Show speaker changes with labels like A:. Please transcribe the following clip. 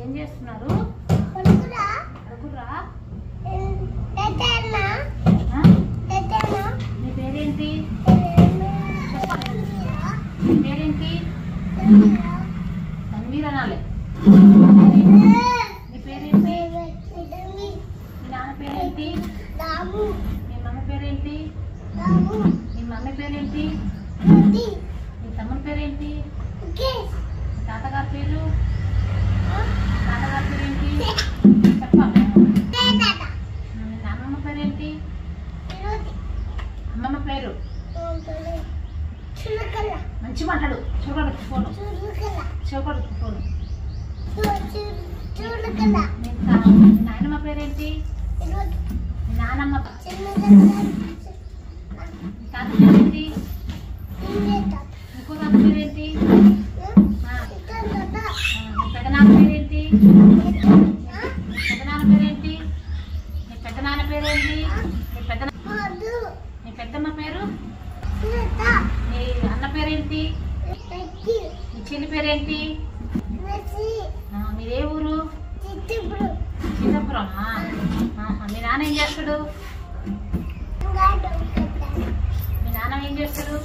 A: ఏం చేస్తున్నారు? నీ పేరేంటి? నీ పేరేంటి? తన్వీర్ అనాలి. నీ పేరేంటి? మీ నాన్న పేరేంటి? మీ మమ్మీ పేరేంటి? మీ మమ్మీ పేరేంటి? మీ తమ్ముడి పేరేంటి? తాతగారి పేరు? తాతగారి పేరేంటి చెప్పాలి. మీ నాన్నమ్మ పేరేంటి? అమ్మమ్మ పేరు మంచి మాట్లాడు. చూడడు ఫోను చూడడు ఫోను. మీ నాయనమ్మ పేరేంటి? మీ నానమ్మ తాత పేరేంటి? ఇంకో తాత పేరేంటి? మీ పెద్దనాన్న పేరేంటి? మీ పెద్దనాన్న పేరేంటి? మీ పెద్దనాన్న పేరేంటి? మీ పెద్దమ్మ పేరు? మీ అన్న పేరేంటి? మీ చెల్లి పేరేంటి? మీదే ఊరు? సీతాపురమా? మీ నాన్న ఏం చేస్తాడు? మీ నాన్న ఏం చేస్తాడు?